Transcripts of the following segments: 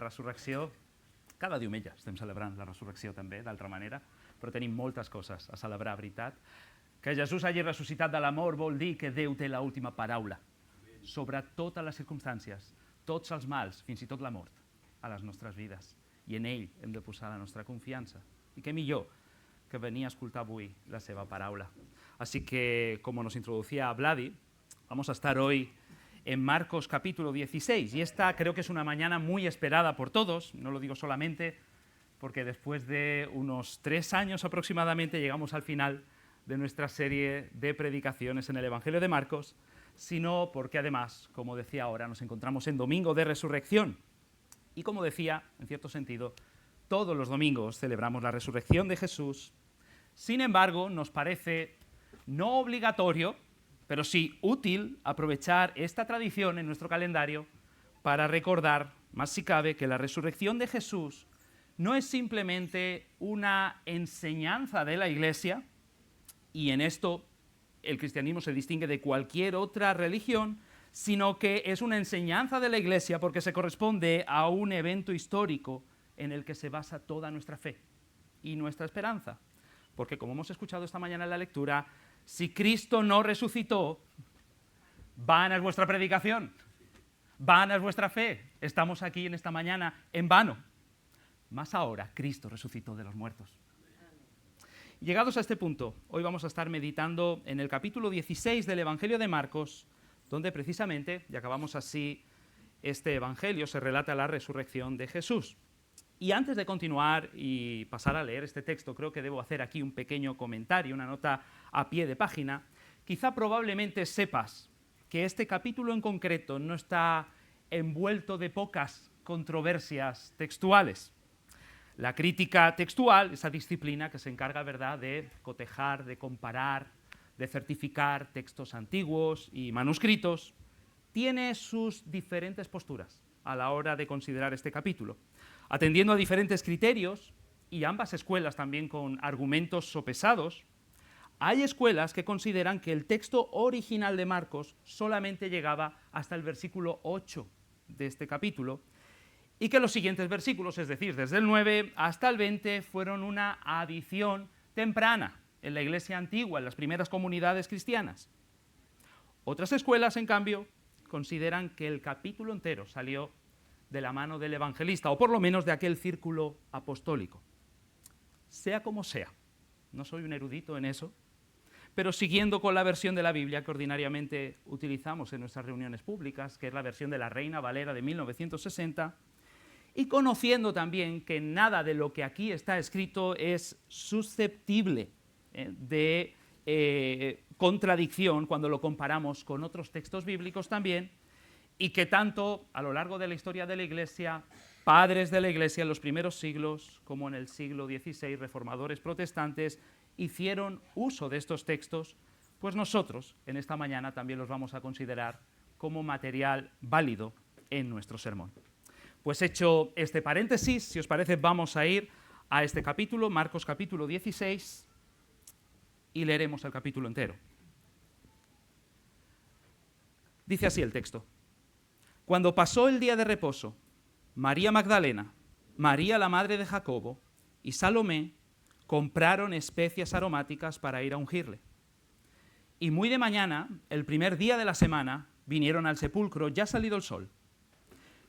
resurrecció, cada diumenge estem celebrant la resurrecció també, d'altra manera, però tenim moltes coses a celebrar, veritat. Que Jesús hagi ressuscitat de la mort vol dir que Déu té l'última paraula sobre totes les circumstàncies, tots els mals, fins i tot la mort, a les nostres vides. I en ell hem de posar la nostra confiança. I què millor que venir a escoltar avui la seva paraula. Así que, como nos introducía Vladi, vamos a estar hoy en Marcos capítulo 16. Y esta creo que es una mañana muy esperada por todos, no lo digo solamente porque después de unos 3 años aproximadamente llegamos al final de nuestra serie de predicaciones en el Evangelio de Marcos, sino porque además, como decía ahora, nos encontramos en Domingo de Resurrección. Y como decía, en cierto sentido, todos los domingos celebramos la resurrección de Jesús. Sin embargo, nos parece no obligatorio, pero sí útil aprovechar esta tradición en nuestro calendario para recordar, más si cabe, que la resurrección de Jesús no es simplemente una enseñanza de la Iglesia, y en esto el cristianismo se distingue de cualquier otra religión, sino que es una enseñanza de la Iglesia porque se corresponde a un evento histórico en el que se basa toda nuestra fe y nuestra esperanza. Porque como hemos escuchado esta mañana en la lectura, si Cristo no resucitó, vana es vuestra predicación, vana es vuestra fe. Estamos aquí en esta mañana en vano. Más ahora, Cristo resucitó de los muertos. Llegados a este punto, hoy vamos a estar meditando en el capítulo 16 del Evangelio de Marcos, donde precisamente, y acabamos así este Evangelio, se relata la resurrección de Jesús. Y antes de continuar y pasar a leer este texto, creo que debo hacer aquí un pequeño comentario, una nota a pie de página. Quizá probablemente sepas que este capítulo en concreto no está envuelto de pocas controversias textuales. La crítica textual, esa disciplina que se encarga, ¿verdad?, de cotejar, de comparar, de certificar textos antiguos y manuscritos, tiene sus diferentes posturas a la hora de considerar este capítulo, atendiendo a diferentes criterios, y ambas escuelas también con argumentos sopesados. Hay escuelas que consideran que el texto original de Marcos solamente llegaba hasta el versículo 8 de este capítulo, y que los siguientes versículos, es decir, desde el 9 hasta el 20, fueron una adición temprana en la Iglesia antigua, en las primeras comunidades cristianas. Otras escuelas, en cambio, consideran que el capítulo entero salió de la mano del evangelista, o por lo menos de aquel círculo apostólico. Sea como sea, no soy un erudito en eso, pero siguiendo con la versión de la Biblia que ordinariamente utilizamos en nuestras reuniones públicas, que es la versión de la Reina Valera de 1960, y conociendo también que nada de lo que aquí está escrito es susceptible de contradicción cuando lo comparamos con otros textos bíblicos también, y que tanto a lo largo de la historia de la Iglesia, padres de la Iglesia en los primeros siglos, como en el siglo XVI, reformadores protestantes, hicieron uso de estos textos, pues nosotros en esta mañana también los vamos a considerar como material válido en nuestro sermón. Pues hecho este paréntesis, si os parece, vamos a ir a este capítulo, Marcos capítulo 16, y leeremos el capítulo entero. Dice así el texto. Cuando pasó el día de reposo, María Magdalena, María la madre de Jacobo y Salomé compraron especias aromáticas para ir a ungirle. Y muy de mañana, el primer día de la semana, vinieron al sepulcro ya salido el sol.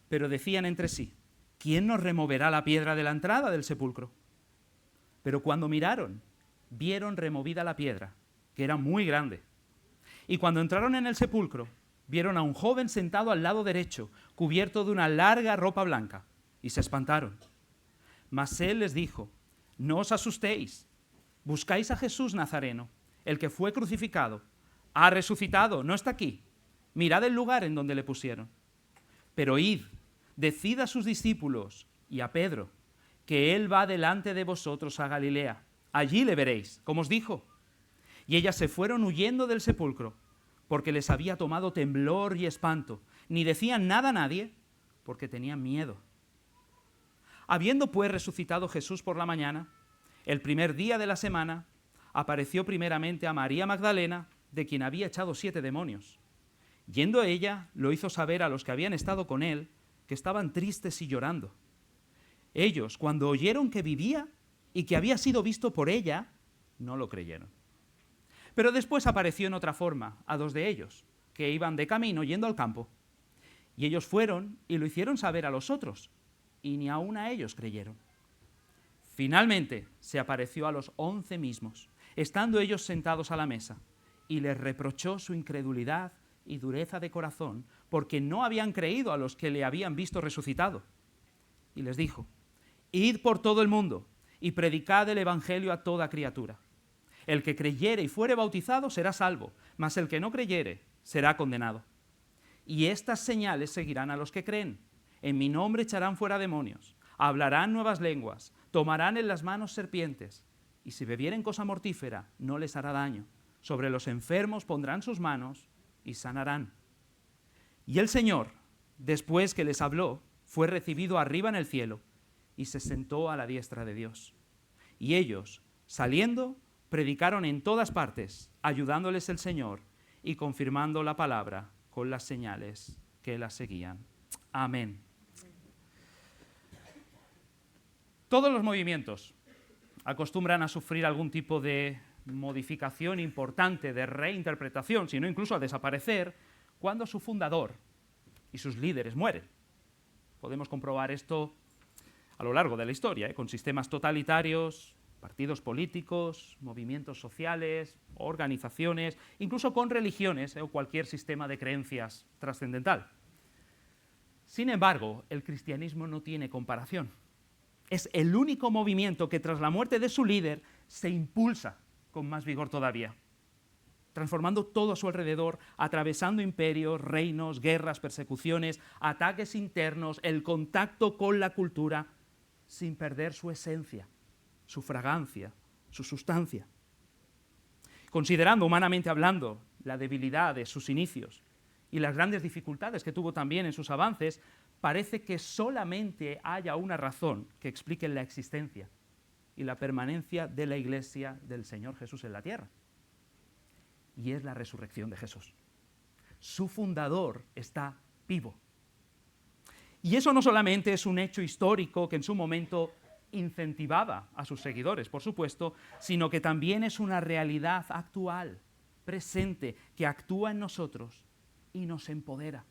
Pero decían entre sí, ¿quién nos removerá la piedra de la entrada del sepulcro? Pero cuando miraron, vieron removida la piedra, que era muy grande. Y cuando entraron en el sepulcro, vieron a un joven sentado al lado derecho, cubierto de una larga ropa blanca, y se espantaron. Mas él les dijo, no os asustéis, buscáis a Jesús Nazareno, el que fue crucificado. Ha resucitado, no está aquí. Mirad el lugar en donde le pusieron. Pero id, decid a sus discípulos y a Pedro, que él va delante de vosotros a Galilea. Allí le veréis, como os dijo. Y ellas se fueron huyendo del sepulcro, porque les había tomado temblor y espanto. Ni decían nada a nadie, porque tenían miedo. Habiendo pues resucitado Jesús por la mañana, el primer día de la semana, apareció primeramente a María Magdalena, de quien había echado 7 demonios. Yendo ella, lo hizo saber a los que habían estado con él, que estaban tristes y llorando. Ellos, cuando oyeron que vivía y que había sido visto por ella, no lo creyeron. Pero después apareció en otra forma a 2 de ellos, que iban de camino yendo al campo. Y ellos fueron y lo hicieron saber a los otros, y ni aun a ellos creyeron. Finalmente se apareció a los 11 mismos, estando ellos sentados a la mesa, y les reprochó su incredulidad y dureza de corazón, porque no habían creído a los que le habían visto resucitado. Y les dijo: id por todo el mundo y predicad el evangelio a toda criatura. El que creyere y fuere bautizado será salvo, mas el que no creyere será condenado. Y estas señales seguirán a los que creen. En mi nombre echarán fuera demonios, hablarán nuevas lenguas, tomarán en las manos serpientes, y si bebieren cosa mortífera no les hará daño. Sobre los enfermos pondrán sus manos y sanarán. Y el Señor, después que les habló, fue recibido arriba en el cielo y se sentó a la diestra de Dios. Y ellos, saliendo, predicaron en todas partes, ayudándoles el Señor y confirmando la palabra con las señales que la seguían. Amén. Todos los movimientos acostumbran a sufrir algún tipo de modificación importante, de reinterpretación, sino incluso a desaparecer, cuando su fundador y sus líderes mueren. Podemos comprobar esto a lo largo de la historia, con sistemas totalitarios, partidos políticos, movimientos sociales, organizaciones, incluso con religiones o cualquier sistema de creencias trascendental. Sin embargo, el cristianismo no tiene comparación. Es el único movimiento que tras la muerte de su líder se impulsa con más vigor todavía, transformando todo a su alrededor, atravesando imperios, reinos, guerras, persecuciones, ataques internos, el contacto con la cultura, sin perder su esencia, su fragancia, su sustancia. Considerando, humanamente hablando, la debilidad de sus inicios y las grandes dificultades que tuvo también en sus avances, parece que solamente haya una razón que explique la existencia y la permanencia de la Iglesia del Señor Jesús en la tierra. Y es la resurrección de Jesús. Su fundador está vivo. Y eso no solamente es un hecho histórico que en su momento incentivaba a sus seguidores, por supuesto, sino que también es una realidad actual, presente, que actúa en nosotros y nos empodera.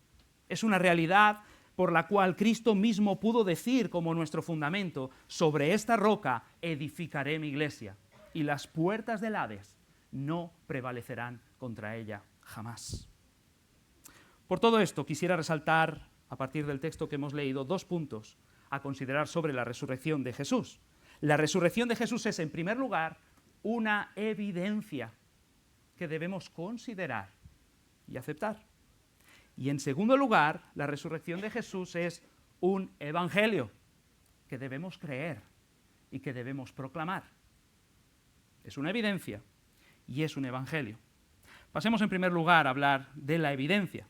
Es una realidad por la cual Cristo mismo pudo decir como nuestro fundamento: sobre esta roca edificaré mi iglesia, y las puertas del Hades no prevalecerán contra ella jamás. Por todo esto, quisiera resaltar, a partir del texto que hemos leído, 2 puntos a considerar sobre la resurrección de Jesús. La resurrección de Jesús es, en primer lugar, una evidencia que debemos considerar y aceptar. Y en segundo lugar, la resurrección de Jesús es un evangelio que debemos creer y que debemos proclamar. Es una evidencia y es un evangelio. Pasemos en primer lugar a hablar de la evidencia.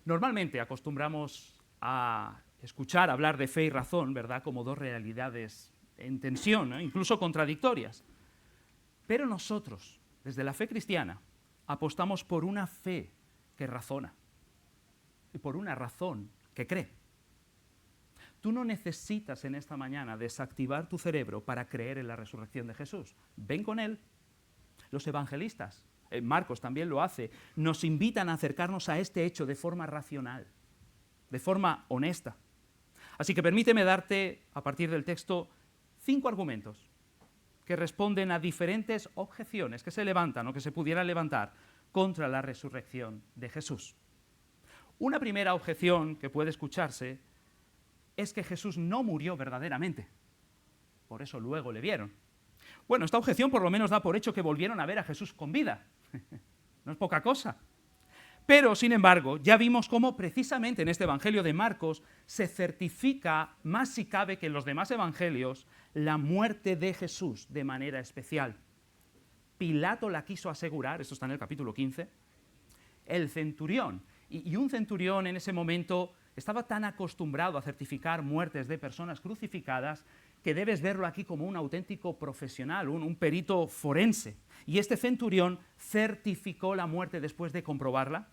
Normalmente acostumbramos a escuchar hablar de fe y razón, ¿verdad?, como 2 realidades en tensión, incluso contradictorias. Pero nosotros, desde la fe cristiana, apostamos por una fe que razona y por una razón que cree. Tú no necesitas en esta mañana desactivar tu cerebro para creer en la resurrección de Jesús. Ven con Él. Los evangelistas, Marcos también lo hace, nos invitan a acercarnos a este hecho de forma racional, de forma honesta. Así que permíteme darte, a partir del texto, 5 argumentos que responden a diferentes objeciones que se levantan o que se pudieran levantar contra la resurrección de Jesús. Una primera objeción que puede escucharse es que Jesús no murió verdaderamente. Por eso luego le vieron. Bueno, esta objeción por lo menos da por hecho que volvieron a ver a Jesús con vida. No es poca cosa. Pero, sin embargo, ya vimos cómo precisamente en este Evangelio de Marcos se certifica, más si cabe que en los demás evangelios, la muerte de Jesús de manera especial. Pilato la quiso asegurar, esto está en el capítulo 15, el centurión. Y un centurión en ese momento estaba tan acostumbrado a certificar muertes de personas crucificadas que debes verlo aquí como un auténtico profesional, un perito forense. Y este centurión certificó la muerte después de comprobarla.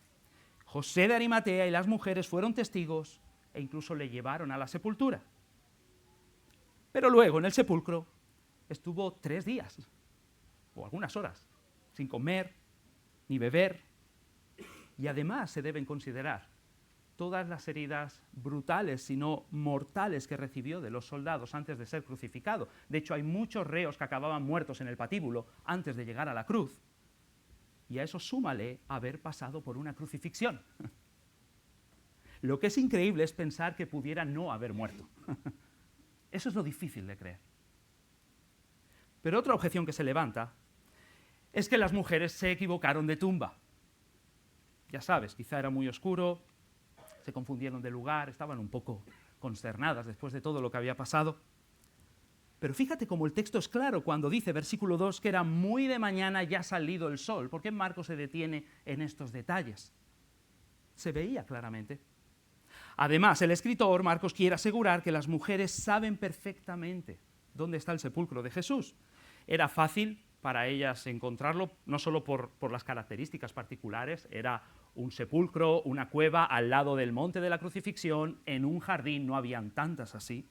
José de Arimatea y las mujeres fueron testigos, e incluso le llevaron a la sepultura. Pero luego en el sepulcro estuvo 3 días, o algunas horas, sin comer ni beber, y además se deben considerar todas las heridas brutales, si no mortales, que recibió de los soldados antes de ser crucificado. De hecho, hay muchos reos que acababan muertos en el patíbulo antes de llegar a la cruz. Y a eso súmale haber pasado por una crucifixión. Lo que es increíble es pensar que pudiera no haber muerto. Eso es lo difícil de creer. Pero otra objeción que se levanta es que las mujeres se equivocaron de tumba. Ya sabes, quizá era muy oscuro, se confundieron de lugar, estaban un poco consternadas después de todo lo que había pasado. Pero fíjate cómo el texto es claro cuando dice, versículo 2, que era muy de mañana ya salido el sol. ¿Por qué Marcos se detiene en estos detalles? Se veía claramente. Además, el escritor Marcos quiere asegurar que las mujeres saben perfectamente dónde está el sepulcro de Jesús. Era fácil para ellas encontrarlo, no solo por las características particulares, era un sepulcro, una cueva al lado del monte de la crucifixión, en un jardín, no habían tantas así.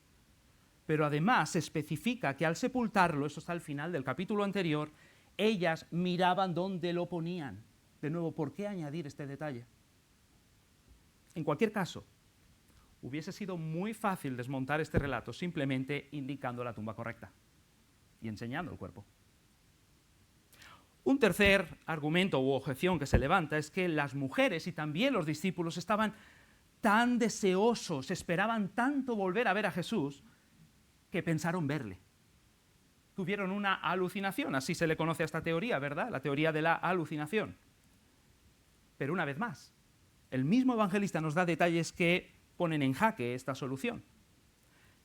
Pero además se especifica que al sepultarlo, eso está al final del capítulo anterior, ellas miraban dónde lo ponían. De nuevo, ¿por qué añadir este detalle? En cualquier caso, hubiese sido muy fácil desmontar este relato simplemente indicando la tumba correcta y enseñando el cuerpo. Un tercer argumento u objeción que se levanta es que las mujeres y también los discípulos estaban tan deseosos, esperaban tanto volver a ver a Jesús, que pensaron verle. Tuvieron una alucinación, así se le conoce a esta teoría, ¿verdad? La teoría de la alucinación. Pero una vez más, el mismo evangelista nos da detalles que ponen en jaque esta solución.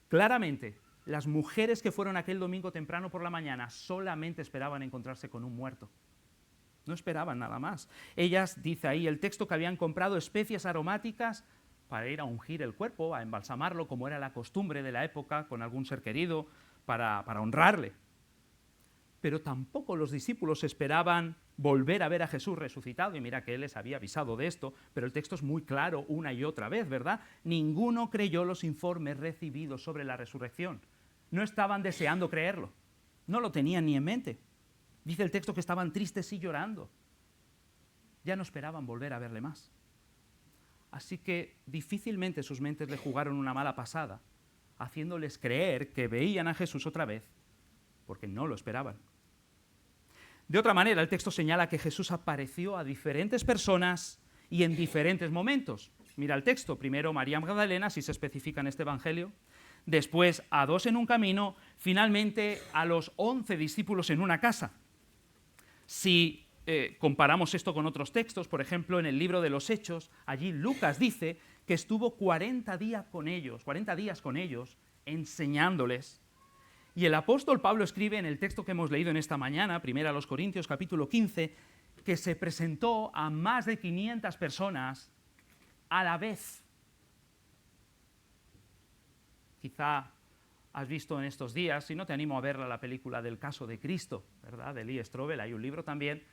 Claramente, las mujeres que fueron aquel domingo temprano por la mañana solamente esperaban encontrarse con un muerto. No esperaban nada más. Ellas, dice ahí el texto, que habían comprado especias aromáticas para ir a ungir el cuerpo, a embalsamarlo, como era la costumbre de la época, con algún ser querido, para honrarle. Pero tampoco los discípulos esperaban volver a ver a Jesús resucitado, y mira que él les había avisado de esto, pero el texto es muy claro una y otra vez, ¿verdad? Ninguno creyó los informes recibidos sobre la resurrección. No estaban deseando creerlo, no lo tenían ni en mente. Dice el texto que estaban tristes y llorando. Ya no esperaban volver a verle más. Así que difícilmente sus mentes le jugaron una mala pasada, haciéndoles creer que veían a Jesús otra vez, porque no lo esperaban. De otra manera, el texto señala que Jesús apareció a diferentes personas y en diferentes momentos. Mira el texto, primero María Magdalena, si se especifica en este evangelio, después a 2 en un camino, finalmente a los 11 discípulos en una casa. Si comparamos esto con otros textos, por ejemplo, en el libro de los Hechos, allí Lucas dice que estuvo 40 días con ellos, enseñándoles. Y el apóstol Pablo escribe en el texto que hemos leído en esta mañana, 1 Corintios capítulo 15, que se presentó a más de 500 personas a la vez. Quizá has visto en estos días, si no te animo a verla, la película del caso de Cristo, ¿verdad? De Lee Strobel, hay un libro también,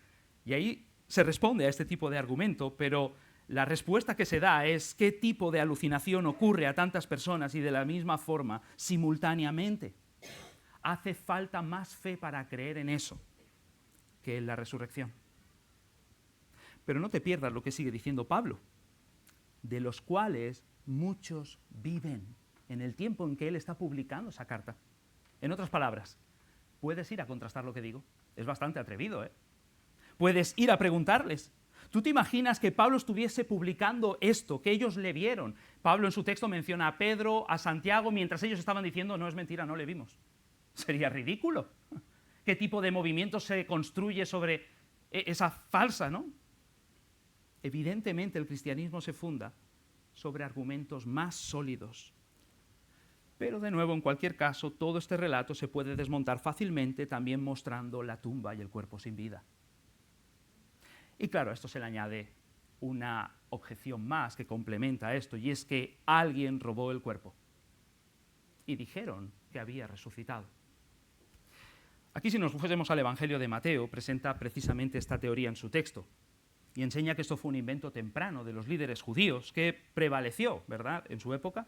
y ahí se responde a este tipo de argumento, pero la respuesta que se da es qué tipo de alucinación ocurre a tantas personas y de la misma forma, simultáneamente. Hace falta más fe para creer en eso que en la resurrección. Pero no te pierdas lo que sigue diciendo Pablo, de los cuales muchos viven en el tiempo en que él está publicando esa carta. En otras palabras, puedes ir a contrastar lo que digo. Es bastante atrevido, ¿eh? Puedes ir a preguntarles. ¿Tú te imaginas que Pablo estuviese publicando esto, que ellos le vieron? Pablo en su texto menciona a Pedro, a Santiago, mientras ellos estaban diciendo, no es mentira, no le vimos. Sería ridículo. ¿Qué tipo de movimiento se construye sobre esa falsa, no? Evidentemente el cristianismo se funda sobre argumentos más sólidos. Pero de nuevo, en cualquier caso, todo este relato se puede desmontar fácilmente también mostrando la tumba y el cuerpo sin vida. Y claro, a esto se le añade una objeción más que complementa esto, y es que alguien robó el cuerpo. Y dijeron que había resucitado. Aquí, si nos fuésemos al Evangelio de Mateo, presenta precisamente esta teoría en su texto. y enseña que esto fue un invento temprano de los líderes judíos que prevaleció, ¿verdad?, en su época.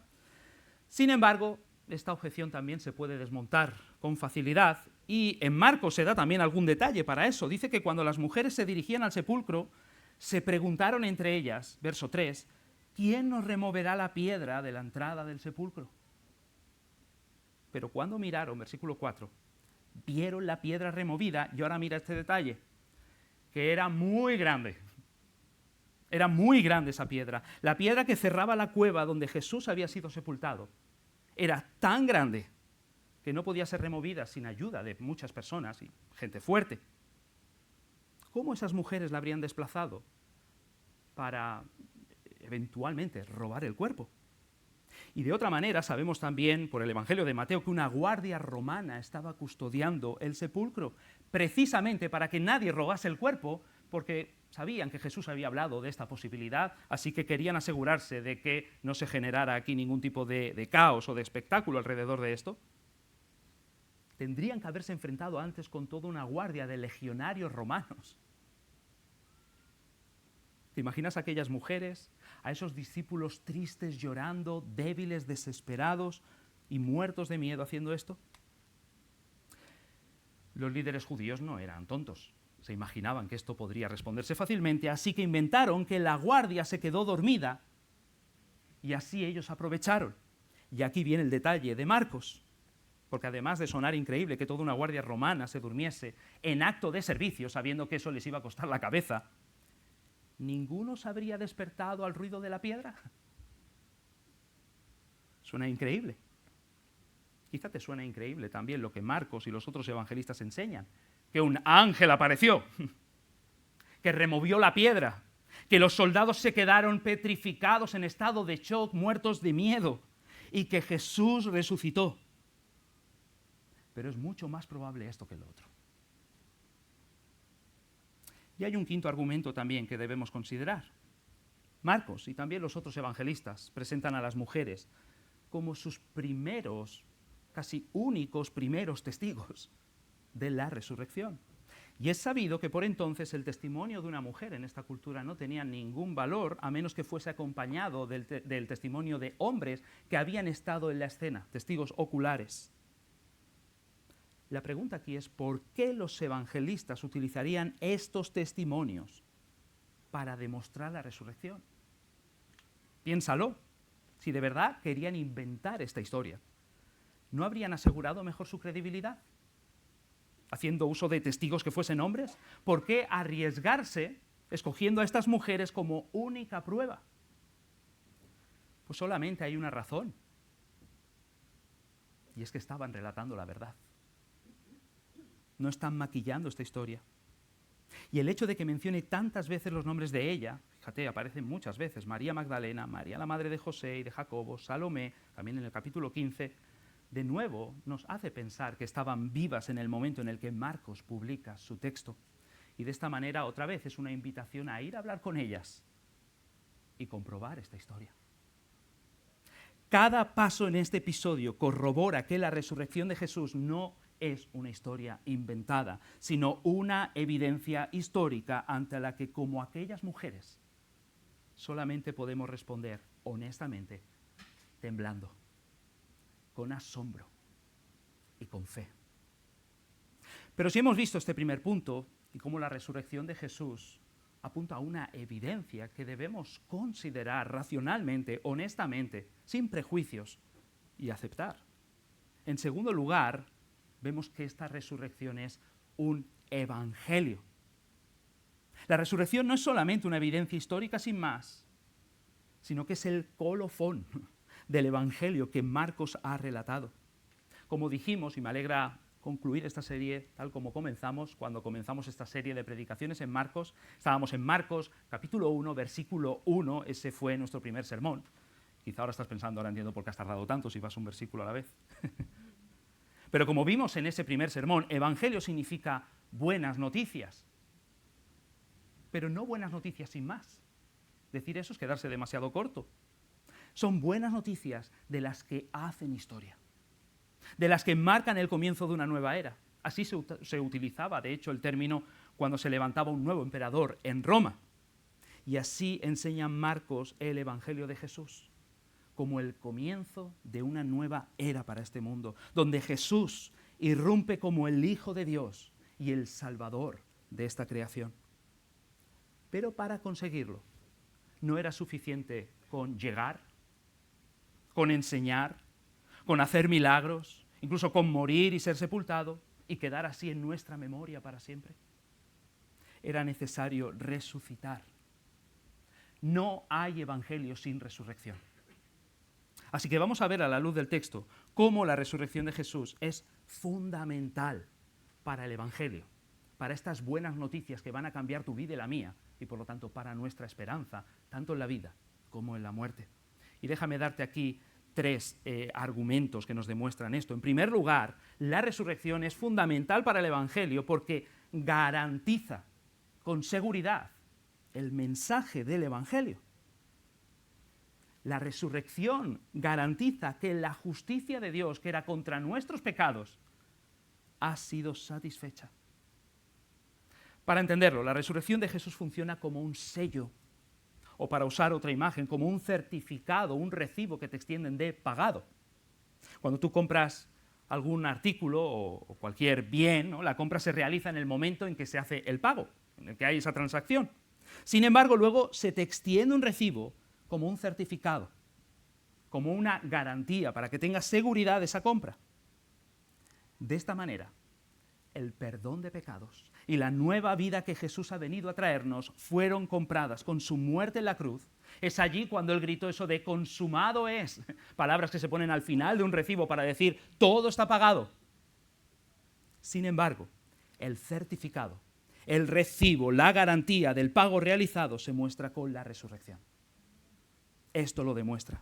Sin embargo, esta objeción también se puede desmontar con facilidad, y en Marcos se da también algún detalle para eso. Dice que cuando las mujeres se dirigían al sepulcro, se preguntaron entre ellas, verso 3, ¿quién nos removerá la piedra de la entrada del sepulcro? Pero cuando miraron, versículo 4, vieron la piedra removida, y ahora mira este detalle, que era muy grande. Era muy grande esa piedra. La piedra que cerraba la cueva donde Jesús había sido sepultado era tan grande que no podía ser removida sin ayuda de muchas personas y gente fuerte. ¿Cómo esas mujeres la habrían desplazado para eventualmente robar el cuerpo? Y de otra manera sabemos también por el Evangelio de Mateo que una guardia romana estaba custodiando el sepulcro, precisamente para que nadie robase el cuerpo, porque sabían que Jesús había hablado de esta posibilidad, así que querían asegurarse de que no se generara aquí ningún tipo de caos o de espectáculo alrededor de esto. Tendrían que haberse enfrentado antes con toda una guardia de legionarios romanos. ¿Te imaginas a aquellas mujeres, a esos discípulos tristes, llorando, débiles, desesperados y muertos de miedo haciendo esto? Los líderes judíos no eran tontos. Se imaginaban que esto podría responderse fácilmente, así que inventaron que la guardia se quedó dormida y así ellos aprovecharon. Y aquí viene el detalle de Marcos, porque además de sonar increíble que toda una guardia romana se durmiese en acto de servicio, sabiendo que eso les iba a costar la cabeza, ¿ninguno se habría despertado al ruido de la piedra? Suena increíble. Quizá te suena increíble también lo que Marcos y los otros evangelistas enseñan, que un ángel apareció, que removió la piedra, que los soldados se quedaron petrificados en estado de shock, muertos de miedo, y que Jesús resucitó. Pero es mucho más probable esto que lo otro. Y hay un quinto argumento también que debemos considerar. Marcos y también los otros evangelistas presentan a las mujeres como sus primeros, casi únicos primeros testigos de la resurrección. Y es sabido que por entonces el testimonio de una mujer en esta cultura no tenía ningún valor a menos que fuese acompañado del testimonio de hombres que habían estado en la escena, testigos oculares. La pregunta aquí es, ¿por qué los evangelistas utilizarían estos testimonios para demostrar la resurrección? Piénsalo, si de verdad querían inventar esta historia, ¿no habrían asegurado mejor su credibilidad haciendo uso de testigos que fuesen hombres? ¿Por qué arriesgarse escogiendo a estas mujeres como única prueba? Pues solamente hay una razón, y es que estaban relatando la verdad. No están maquillando esta historia. Y el hecho de que mencione tantas veces los nombres de ella, fíjate, aparecen muchas veces, María Magdalena, María la madre de José y de Jacobo, Salomé, también en el capítulo 15, de nuevo nos hace pensar que estaban vivas en el momento en el que Marcos publica su texto. Y de esta manera, otra vez, es una invitación a ir a hablar con ellas y comprobar esta historia. Cada paso en este episodio corrobora que la resurrección de Jesús no es una historia inventada, sino una evidencia histórica ante la que, como aquellas mujeres, solamente podemos responder honestamente, temblando, con asombro y con fe. Pero si hemos visto este primer punto y cómo la resurrección de Jesús apunta a una evidencia que debemos considerar racionalmente, honestamente, sin prejuicios y aceptar. En segundo lugar, vemos que esta resurrección es un evangelio. La resurrección no es solamente una evidencia histórica sin más, sino que es el colofón del evangelio que Marcos ha relatado. Como dijimos, y me alegra concluir esta serie tal como comenzamos, cuando comenzamos esta serie de predicaciones en Marcos, estábamos en Marcos capítulo 1, versículo 1, ese fue nuestro primer sermón. Quizá ahora estás pensando, ahora entiendo por qué has tardado tanto si vas un versículo a la vez. Pero como vimos en ese primer sermón, evangelio significa buenas noticias. Pero no buenas noticias sin más. Decir eso es quedarse demasiado corto. Son buenas noticias de las que hacen historia, de las que marcan el comienzo de una nueva era. Así se utilizaba, de hecho, el término cuando se levantaba un nuevo emperador en Roma. Y así enseña Marcos el Evangelio de Jesús como el comienzo de una nueva era para este mundo, donde Jesús irrumpe como el Hijo de Dios y el Salvador de esta creación. Pero para conseguirlo, no era suficiente con llegar, con enseñar, con hacer milagros, incluso con morir y ser sepultado y quedar así en nuestra memoria para siempre. Era necesario resucitar. No hay evangelio sin resurrección. Así que vamos a ver a la luz del texto cómo la resurrección de Jesús es fundamental para el evangelio, para estas buenas noticias que van a cambiar tu vida y la mía, y por lo tanto para nuestra esperanza, tanto en la vida como en la muerte. Y déjame darte aquí 3 argumentos que nos demuestran esto. En primer lugar, la resurrección es fundamental para el evangelio porque garantiza con seguridad el mensaje del evangelio. La resurrección garantiza que la justicia de Dios, que era contra nuestros pecados, ha sido satisfecha. Para entenderlo, la resurrección de Jesús funciona como un sello, o para usar otra imagen, como un certificado, un recibo que te extienden de pagado. Cuando tú compras algún artículo o cualquier bien, ¿no? La compra se realiza en el momento en que se hace el pago, en el que hay esa transacción. Sin embargo, luego se te extiende un recibo como un certificado, como una garantía para que tengas seguridad de esa compra. De esta manera, el perdón de pecados y la nueva vida que Jesús ha venido a traernos fueron compradas con su muerte en la cruz. Es allí cuando Él gritó eso de consumado es, palabras que se ponen al final de un recibo para decir todo está pagado. Sin embargo, el certificado, el recibo, la garantía del pago realizado se muestra con la resurrección. Esto lo demuestra.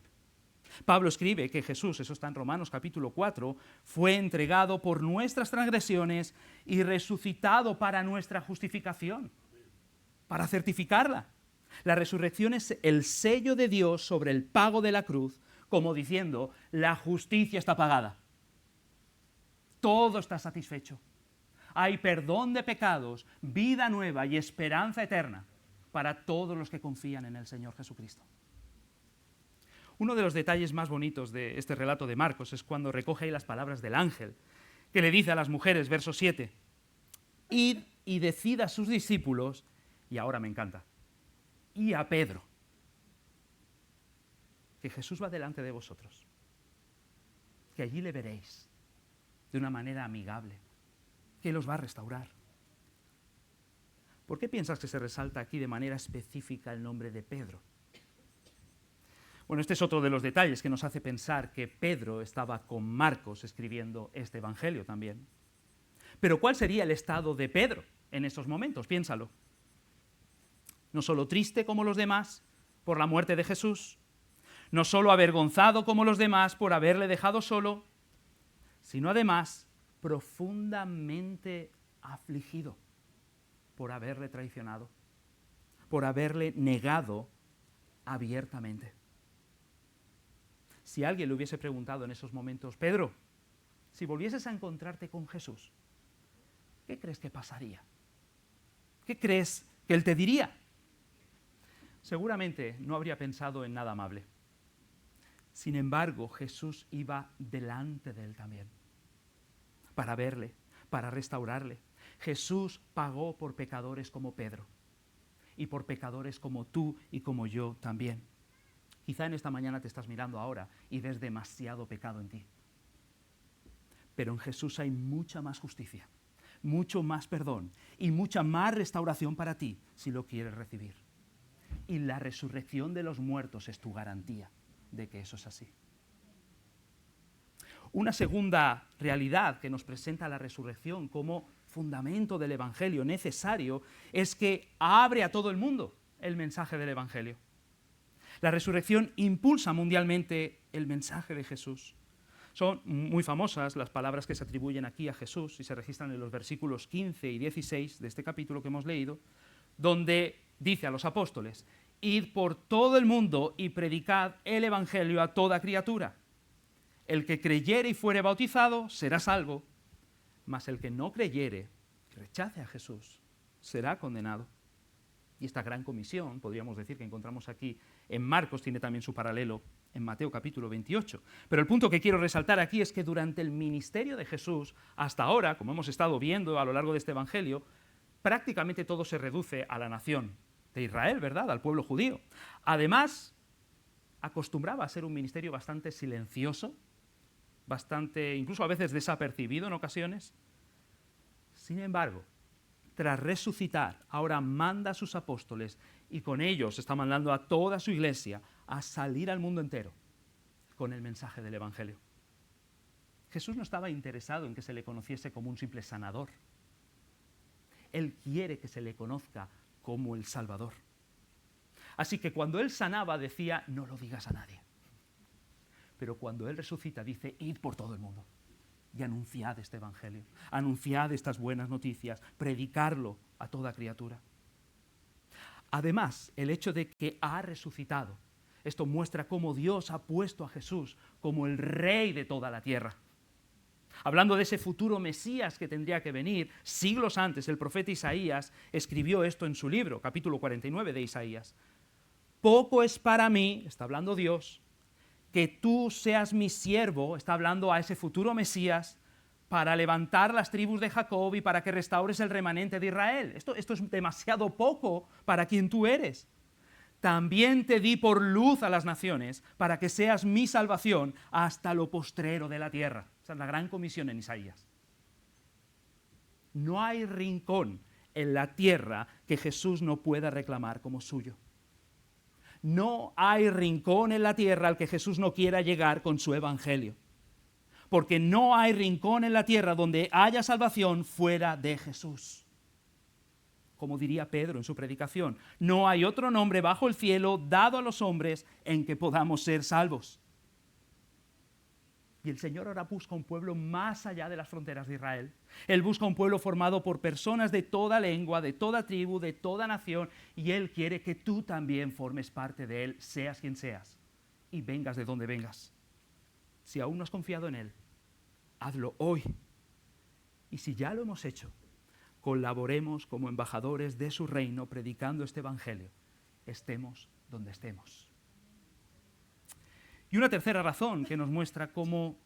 Pablo escribe que Jesús, eso está en Romanos capítulo 4, fue entregado por nuestras transgresiones y resucitado para nuestra justificación, para certificarla. La resurrección es el sello de Dios sobre el pago de la cruz, como diciendo, la justicia está pagada. Todo está satisfecho. Hay perdón de pecados, vida nueva y esperanza eterna para todos los que confían en el Señor Jesucristo. Uno de los detalles más bonitos de este relato de Marcos es cuando recoge ahí las palabras del ángel, que le dice a las mujeres, verso 7, id y decid a sus discípulos, y ahora me encanta, y a Pedro, que Jesús va delante de vosotros, que allí le veréis de una manera amigable, que los va a restaurar. ¿Por qué piensas que se resalta aquí de manera específica el nombre de Pedro? Bueno, este es otro de los detalles que nos hace pensar que Pedro estaba con Marcos escribiendo este evangelio también. Pero ¿cuál sería el estado de Pedro en esos momentos? Piénsalo. No solo triste como los demás por la muerte de Jesús, no solo avergonzado como los demás por haberle dejado solo, sino además profundamente afligido por haberle traicionado, por haberle negado abiertamente. Si alguien le hubiese preguntado en esos momentos, Pedro, si volvieses a encontrarte con Jesús, ¿qué crees que pasaría? ¿Qué crees que Él te diría? Seguramente no habría pensado en nada amable. Sin embargo, Jesús iba delante de él también, para verle, para restaurarle. Jesús pagó por pecadores como Pedro y por pecadores como tú y como yo también. Quizá en esta mañana te estás mirando ahora y ves demasiado pecado en ti. Pero en Jesús hay mucha más justicia, mucho más perdón y mucha más restauración para ti si lo quieres recibir. Y la resurrección de los muertos es tu garantía de que eso es así. Una segunda realidad que nos presenta la resurrección como fundamento del Evangelio necesario es que abre a todo el mundo el mensaje del Evangelio. La resurrección impulsa mundialmente el mensaje de Jesús. Son muy famosas las palabras que se atribuyen aquí a Jesús y se registran en los versículos 15 y 16 de este capítulo que hemos leído, donde dice a los apóstoles, id por todo el mundo y predicad el Evangelio a toda criatura. El que creyere y fuere bautizado será salvo, mas el que no creyere y rechace a Jesús será condenado. Y esta gran comisión, podríamos decir que encontramos aquí en Marcos, tiene también su paralelo en Mateo capítulo 28. Pero el punto que quiero resaltar aquí es que durante el ministerio de Jesús, hasta ahora, como hemos estado viendo a lo largo de este Evangelio, prácticamente todo se reduce a la nación de Israel, ¿verdad?, al pueblo judío. Además, acostumbraba a ser un ministerio bastante silencioso, bastante, incluso a veces desapercibido en ocasiones. Sin embargo, tras resucitar, ahora manda a sus apóstoles y con ellos está mandando a toda su iglesia a salir al mundo entero con el mensaje del Evangelio. Jesús no estaba interesado en que se le conociese como un simple sanador. Él quiere que se le conozca como el Salvador. Así que cuando Él sanaba decía, no lo digas a nadie. Pero cuando Él resucita dice, id por todo el mundo y anunciad este Evangelio, anunciad estas buenas noticias, predicarlo a toda criatura. Además, el hecho de que ha resucitado, esto muestra cómo Dios ha puesto a Jesús como el Rey de toda la tierra. Hablando de ese futuro Mesías que tendría que venir, siglos antes, el profeta Isaías escribió esto en su libro, capítulo 49 de Isaías. Poco es para mí, está hablando Dios, que tú seas mi siervo, está hablando a ese futuro Mesías, para levantar las tribus de Jacob y para que restaures el remanente de Israel. Esto es demasiado poco para quien tú eres. También te di por luz a las naciones, para que seas mi salvación hasta lo postrero de la tierra. Esa es la gran comisión en Isaías. No hay rincón en la tierra que Jesús no pueda reclamar como suyo. No hay rincón en la tierra al que Jesús no quiera llegar con su evangelio. Porque no hay rincón en la tierra donde haya salvación fuera de Jesús. Como diría Pedro en su predicación, no hay otro nombre bajo el cielo dado a los hombres en que podamos ser salvos. Y el Señor ahora busca un pueblo más allá de las fronteras de Israel. Él busca un pueblo formado por personas de toda lengua, de toda tribu, de toda nación, y Él quiere que tú también formes parte de Él, seas quien seas, y vengas de donde vengas. Si aún no has confiado en Él, hazlo hoy. Y si ya lo hemos hecho, colaboremos como embajadores de su reino predicando este evangelio, estemos donde estemos. Y una tercera razón que nos muestra cómo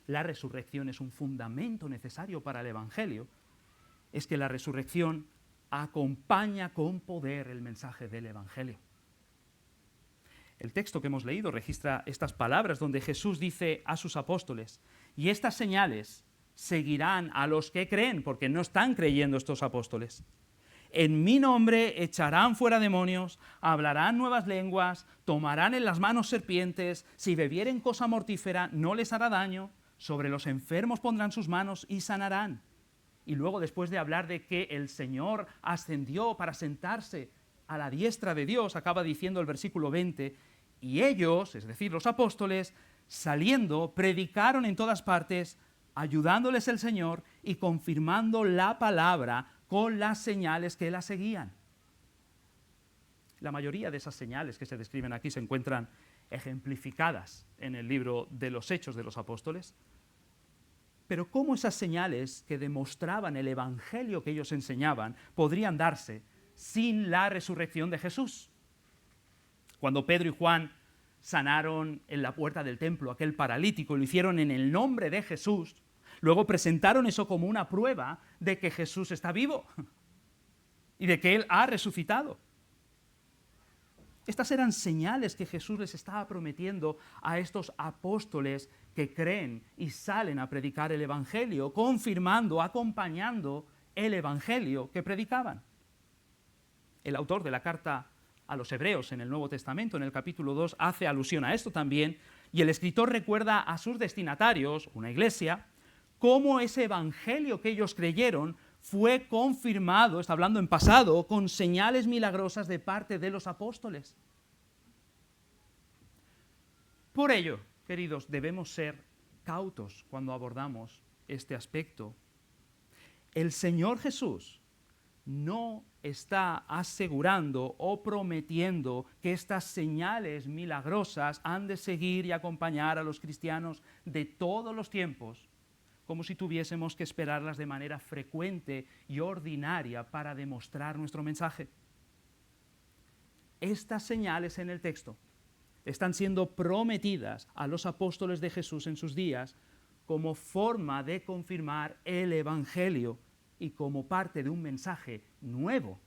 la resurrección es un fundamento necesario para el evangelio es que la resurrección acompaña con poder el mensaje del evangelio. El texto que hemos leído registra estas palabras donde Jesús dice a sus apóstoles, y estas señales seguirán a los que creen, porque no están creyendo estos apóstoles. En mi nombre echarán fuera demonios, hablarán nuevas lenguas, tomarán en las manos serpientes, si bebieren cosa mortífera no les hará daño, sobre los enfermos pondrán sus manos y sanarán. Y luego, después de hablar de que el Señor ascendió para sentarse a la diestra de Dios, acaba diciendo el versículo 20, y ellos, es decir, los apóstoles, saliendo, predicaron en todas partes, ayudándoles el Señor y confirmando la palabra con las señales que la seguían. La mayoría de esas señales que se describen aquí se encuentran ejemplificadas en el libro de los Hechos de los Apóstoles. Pero ¿cómo esas señales que demostraban el evangelio que ellos enseñaban podrían darse sin la resurrección de Jesús? Cuando Pedro y Juan sanaron en la puerta del templo a aquel paralítico, lo hicieron en el nombre de Jesús. Luego presentaron eso como una prueba de que Jesús está vivo y de que Él ha resucitado. Estas eran señales que Jesús les estaba prometiendo a estos apóstoles que creen y salen a predicar el Evangelio, confirmando, acompañando el Evangelio que predicaban. El autor de la carta a los Hebreos en el Nuevo Testamento, en el capítulo 2, hace alusión a esto también, y el escritor recuerda a sus destinatarios, una iglesia, cómo ese evangelio que ellos creyeron fue confirmado, está hablando en pasado, con señales milagrosas de parte de los apóstoles. Por ello, queridos, debemos ser cautos cuando abordamos este aspecto. El Señor Jesús no está asegurando o prometiendo que estas señales milagrosas han de seguir y acompañar a los cristianos de todos los tiempos, como si tuviésemos que esperarlas de manera frecuente y ordinaria para demostrar nuestro mensaje. estas señales en el texto están siendo prometidas a los apóstoles de Jesús en sus días como forma de confirmar el Evangelio y como parte de un mensaje nuevo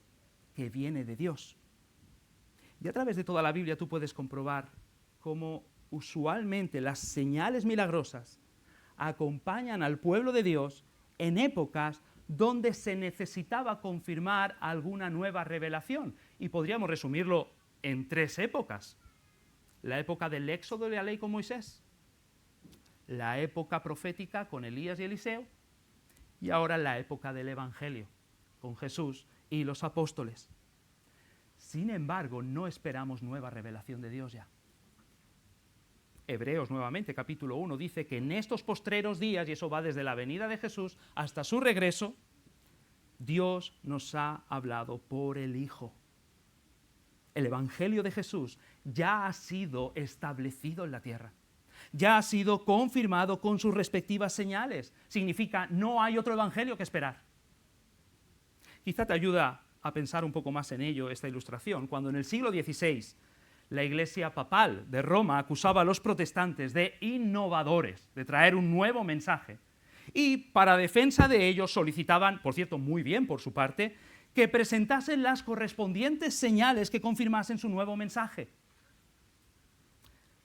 que viene de Dios. Y a través de toda la Biblia tú puedes comprobar cómo usualmente las señales milagrosas acompañan al pueblo de Dios en épocas donde se necesitaba confirmar alguna nueva revelación. Y podríamos resumirlo en 3 épocas. La época del éxodo de la ley con Moisés, la época profética con Elías y Eliseo, y ahora la época del Evangelio con Jesús y los apóstoles. Sin embargo, no esperamos nueva revelación de Dios ya. Hebreos nuevamente, capítulo 1, dice que en estos postreros días, y eso va desde la venida de Jesús hasta su regreso, Dios nos ha hablado por el Hijo. El Evangelio de Jesús ya ha sido establecido en la tierra. Ya ha sido confirmado con sus respectivas señales. Significa, no hay otro Evangelio que esperar. Quizá te ayuda a pensar un poco más en ello esta ilustración. Cuando en el siglo XVI la Iglesia papal de Roma acusaba a los protestantes de innovadores, de traer un nuevo mensaje, y para defensa de ellos solicitaban, por cierto, muy bien por su parte, que presentasen las correspondientes señales que confirmasen su nuevo mensaje.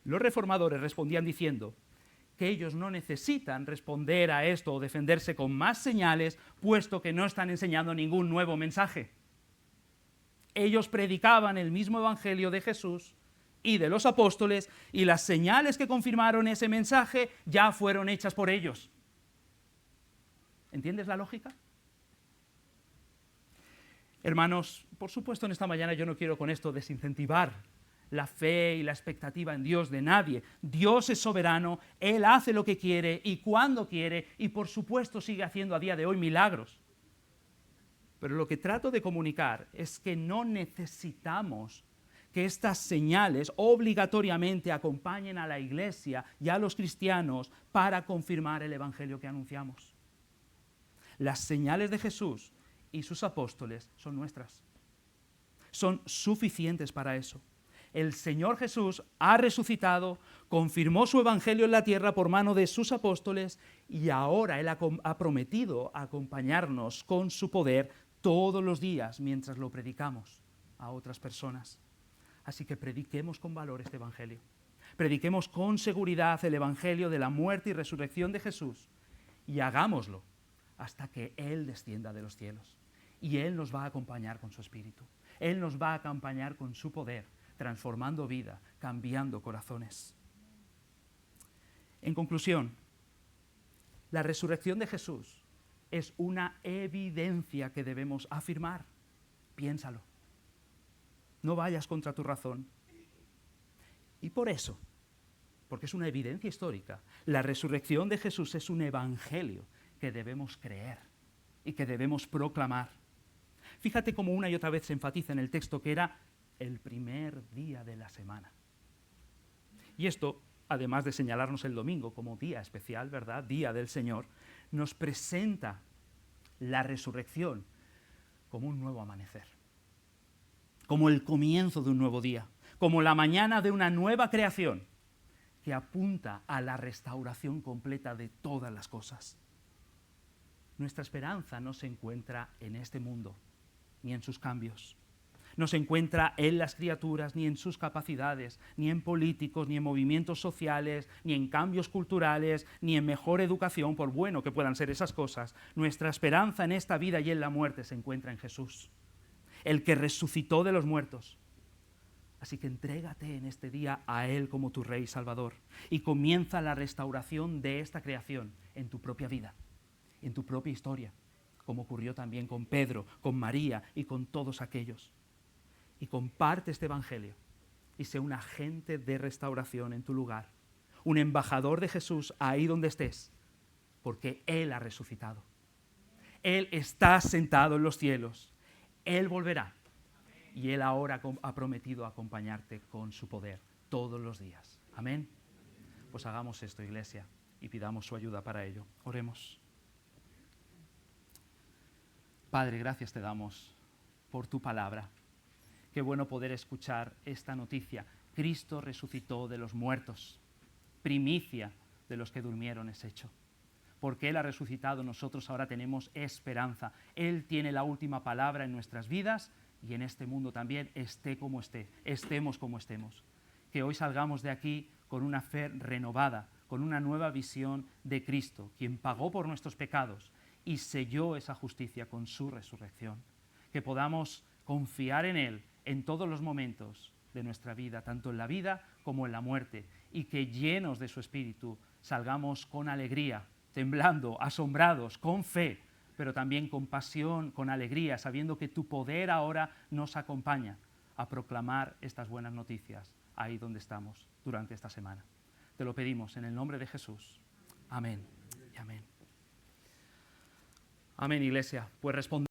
Los reformadores respondían diciendo que ellos no necesitan responder a esto o defenderse con más señales, puesto que no están enseñando ningún nuevo mensaje. Ellos predicaban el mismo evangelio de Jesús y de los apóstoles, y las señales que confirmaron ese mensaje ya fueron hechas por ellos. ¿Entiendes la lógica? Hermanos, por supuesto en esta mañana yo no quiero con esto desincentivar la fe y la expectativa en Dios de nadie. Dios es soberano, Él hace lo que quiere y cuando quiere, y por supuesto sigue haciendo a día de hoy milagros. Pero lo que trato de comunicar es que no necesitamos que estas señales obligatoriamente acompañen a la Iglesia y a los cristianos para confirmar el Evangelio que anunciamos. Las señales de Jesús y sus apóstoles son nuestras. Son suficientes para eso. El Señor Jesús ha resucitado, confirmó su evangelio en la tierra por mano de sus apóstoles y ahora Él ha prometido acompañarnos con su poder todos los días mientras lo predicamos a otras personas. Así que prediquemos con valor este evangelio. Prediquemos con seguridad el evangelio de la muerte y resurrección de Jesús y hagámoslo hasta que Él descienda de los cielos. Y Él nos va a acompañar con su Espíritu. Él nos va a acompañar con su poder, transformando vida, cambiando corazones. En conclusión, la resurrección de Jesús es una evidencia que debemos afirmar. Piénsalo. No vayas contra tu razón. Y por eso, porque es una evidencia histórica, la resurrección de Jesús es un evangelio que debemos creer y que debemos proclamar. Fíjate cómo una y otra vez se enfatiza en el texto que era el primer día de la semana. Y esto, además de señalarnos el domingo como día especial, ¿verdad? Día del Señor, nos presenta la resurrección como un nuevo amanecer, como el comienzo de un nuevo día, como la mañana de una nueva creación que apunta a la restauración completa de todas las cosas. Nuestra esperanza no se encuentra en este mundo, ni en sus cambios. No se encuentra en las criaturas, ni en sus capacidades, ni en políticos, ni en movimientos sociales, ni en cambios culturales, ni en mejor educación, por bueno que puedan ser esas cosas. Nuestra esperanza en esta vida y en la muerte se encuentra en Jesús, el que resucitó de los muertos. Así que entrégate en este día a Él como tu Rey y Salvador y comienza la restauración de esta creación en tu propia vida, en tu propia historia, como ocurrió también con Pedro, con María y con todos aquellos. Y comparte este evangelio y sé un agente de restauración en tu lugar, un embajador de Jesús ahí donde estés, porque Él ha resucitado. Él está sentado en los cielos, Él volverá y Él ahora ha prometido acompañarte con su poder todos los días. Amén. Pues hagamos esto, iglesia, y pidamos su ayuda para ello. Oremos. Padre, gracias te damos por tu palabra, Qué bueno poder escuchar esta noticia. Cristo resucitó de los muertos. Primicia de los que durmieron es hecho. Porque Él ha resucitado, nosotros ahora tenemos esperanza. Él tiene la última palabra en nuestras vidas y en este mundo también, esté como esté, estemos como estemos. Que hoy salgamos de aquí con una fe renovada, con una nueva visión de Cristo, quien pagó por nuestros pecados y selló esa justicia con su resurrección. Que podamos confiar en Él en todos los momentos de nuestra vida, tanto en la vida como en la muerte, y que llenos de su Espíritu salgamos con alegría, temblando, asombrados, con fe, pero también con pasión, con alegría, sabiendo que tu poder ahora nos acompaña a proclamar estas buenas noticias ahí donde estamos durante esta semana. Te lo pedimos en el nombre de Jesús. Amén y amén. Amén, Iglesia. Pues responde.